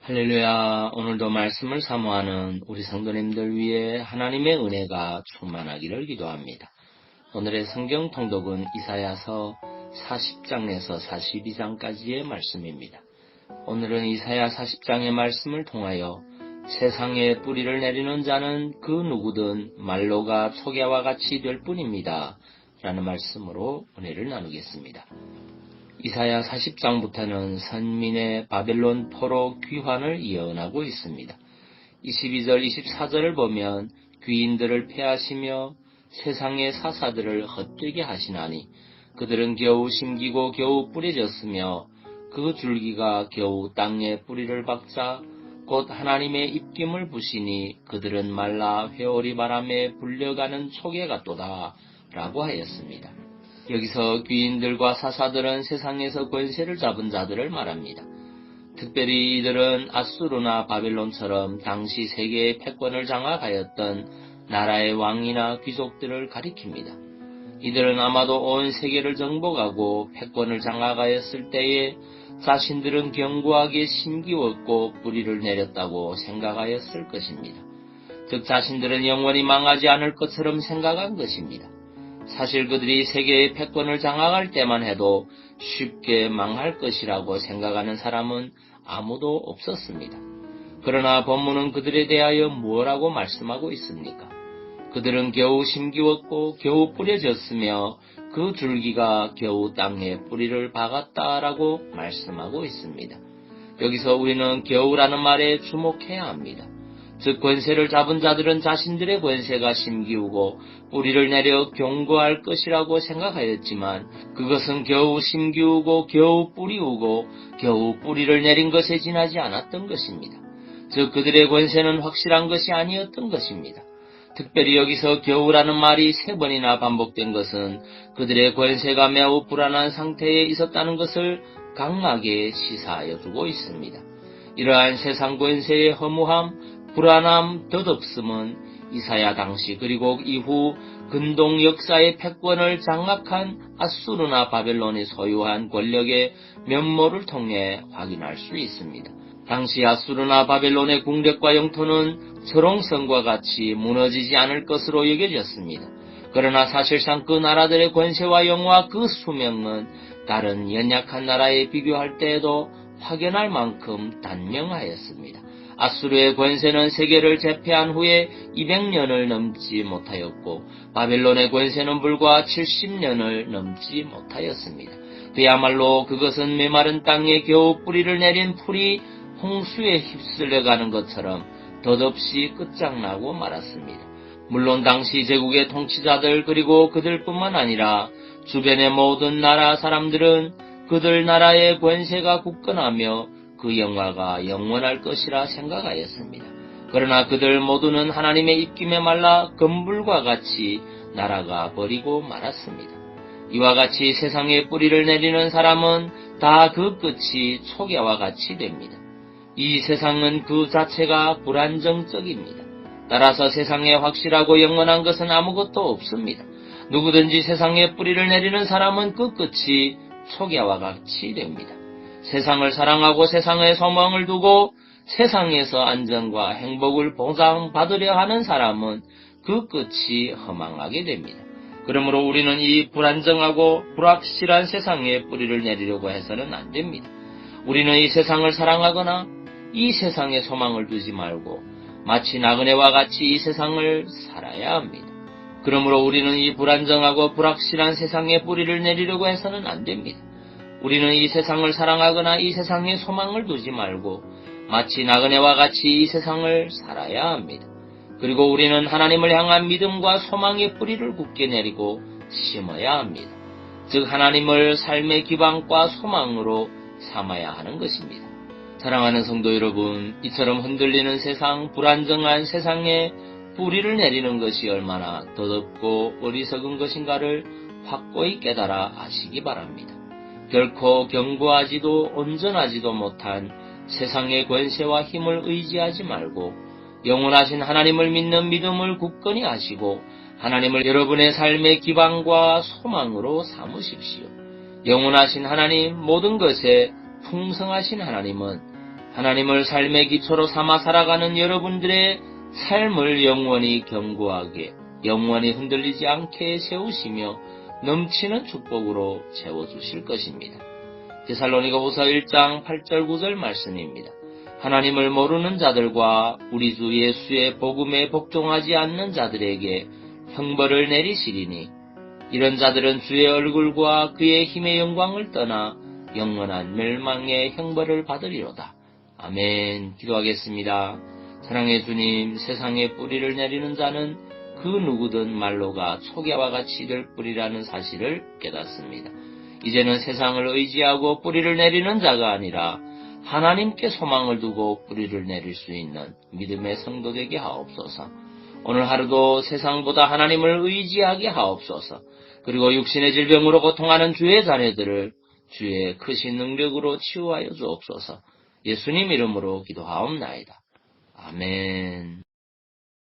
할렐루야. 오늘도 말씀을 사모하는 우리 성도님들 위해 하나님의 은혜가 충만하기를 기도합니다. 오늘의 성경 통독은 이사야서 40장에서 42장까지의 말씀입니다. 오늘은 이사야 40장의 말씀을 통하여 세상에 뿌리를 내리는 자는 그 누구든 말로가 초계와 같이 될 뿐입니다. 라는 말씀으로 은혜를 나누겠습니다. 이사야 40장부터는 선민의 바벨론 포로 귀환을 예언하고 있습니다. 22절 24절을 보면 귀인들을 패하시며 세상의 사사들을 헛되게 하시나니 그들은 겨우 심기고 겨우 뿌려졌으며 그 줄기가 겨우 땅에 뿌리를 박자 곧 하나님의 입김을 부시니 그들은 말라 회오리 바람에 불려가는 초계 같도다 라고 하였습니다. 여기서 귀인들과 사사들은 세상에서 권세를 잡은 자들을 말합니다. 특별히 이들은 아수르나 바벨론처럼 당시 세계의 패권을 장악하였던 나라의 왕이나 귀족들을 가리킵니다. 이들은 아마도 온 세계를 정복하고 패권을 장악하였을 때에 자신들은 견고하게 심기웠고 뿌리를 내렸다고 생각하였을 것입니다. 즉 자신들은 영원히 망하지 않을 것처럼 생각한 것입니다. 사실 그들이 세계의 패권을 장악할 때만 해도 쉽게 망할 것이라고 생각하는 사람은 아무도 없었습니다. 그러나 본문은 그들에 대하여 무엇라고 말씀하고 있습니까? 그들은 겨우 심기웠고 겨우 뿌려졌으며 그 줄기가 겨우 땅에 뿌리를 박았다라고 말씀하고 있습니다. 여기서 우리는 겨우라는 말에 주목해야 합니다. 즉 권세를 잡은 자들은 자신들의 권세가 심기우고 뿌리를 내려 견고할 것이라고 생각하였지만 그것은 겨우 심기우고 겨우 뿌리우고 겨우 뿌리를 내린 것에 지나지 않았던 것입니다. 즉 그들의 권세는 확실한 것이 아니었던 것입니다. 특별히 여기서 겨우라는 말이 3번이나 반복된 것은 그들의 권세가 매우 불안한 상태에 있었다는 것을 강하게 시사하여 주고 있습니다. 이러한 세상 권세의 허무함, 불안함, 덧없음은 이사야 당시 그리고 이후 근동 역사의 패권을 장악한 아수르나 바벨론이 소유한 권력의 면모를 통해 확인할 수 있습니다. 당시 아수르나 바벨론의 국력과 영토는 철옹성과 같이 무너지지 않을 것으로 여겨졌습니다. 그러나 사실상 그 나라들의 권세와 영화와 그 수명은 다른 연약한 나라에 비교할 때에도 확연할 만큼 단명하였습니다. 아수르의 권세는 세계를 제패한 후에 200년을 넘지 못하였고 바벨론의 권세는 불과 70년을 넘지 못하였습니다. 그야말로 그것은 메마른 땅에 겨우 뿌리를 내린 풀이 홍수에 휩쓸려가는 것처럼 덧없이 끝장나고 말았습니다. 물론 당시 제국의 통치자들 그리고 그들뿐만 아니라 주변의 모든 나라 사람들은 그들 나라의 권세가 굳건하며 그 영화가 영원할 것이라 생각하였습니다. 그러나 그들 모두는 하나님의 입김에 말라 금불과 같이 날아가 버리고 말았습니다. 이와 같이 세상에 뿌리를 내리는 사람은 다 그 끝이 초계와 같이 됩니다. 이 세상은 그 자체가 불안정적입니다. 따라서 세상에 확실하고 영원한 것은 아무것도 없습니다. 누구든지 세상에 뿌리를 내리는 사람은 그 끝이 초계와 같이 됩니다. 세상을 사랑하고 세상에 소망을 두고 세상에서 안정과 행복을 보장받으려 하는 사람은 그 끝이 허망하게 됩니다. 그러므로 우리는 이 불안정하고 불확실한 세상에 뿌리를 내리려고 해서는 안 됩니다. 우리는 이 세상을 사랑하거나 이 세상에 소망을 두지 말고 마치 나그네와 같이 이 세상을 살아야 합니다. 그러므로 우리는 이 불안정하고 불확실한 세상에 뿌리를 내리려고 해서는 안 됩니다. 우리는 이 세상을 사랑하거나 이 세상에 소망을 두지 말고 마치 나그네와 같이 이 세상을 살아야 합니다. 그리고 우리는 하나님을 향한 믿음과 소망의 뿌리를 굳게 내리고 심어야 합니다. 즉 하나님을 삶의 기반과 소망으로 삼아야 하는 것입니다. 사랑하는 성도 여러분, 이처럼 흔들리는 세상, 불안정한 세상에 뿌리를 내리는 것이 얼마나 더덥고 어리석은 것인가를 확고히 깨달아 아시기 바랍니다. 결코 견고하지도 온전하지도 못한 세상의 권세와 힘을 의지하지 말고 영원하신 하나님을 믿는 믿음을 굳건히 하시고 하나님을 여러분의 삶의 기반과 소망으로 삼으십시오. 영원하신 하나님, 모든 것에 풍성하신 하나님은 하나님을 삶의 기초로 삼아 살아가는 여러분들의 삶을 영원히 견고하게, 영원히 흔들리지 않게 세우시며 넘치는 축복으로 채워주실 것입니다. 데살로니가후서 1장 8절 9절 말씀입니다. 하나님을 모르는 자들과 우리 주 예수의 복음에 복종하지 않는 자들에게 형벌을 내리시리니 이런 자들은 주의 얼굴과 그의 힘의 영광을 떠나 영원한 멸망의 형벌을 받으리로다. 아멘. 기도하겠습니다. 사랑의 주님, 세상에 뿌리를 내리는 자는 그 누구든 말로가 초기와 같이 될 뿌리라는 사실을 깨닫습니다. 이제는 세상을 의지하고 뿌리를 내리는 자가 아니라 하나님께 소망을 두고 뿌리를 내릴 수 있는 믿음의 성도 되게 하옵소서. 오늘 하루도 세상보다 하나님을 의지하게 하옵소서. 그리고 육신의 질병으로 고통하는 주의 자녀들을 주의 크신 능력으로 치유하여 주옵소서. 예수님 이름으로 기도하옵나이다. 아멘.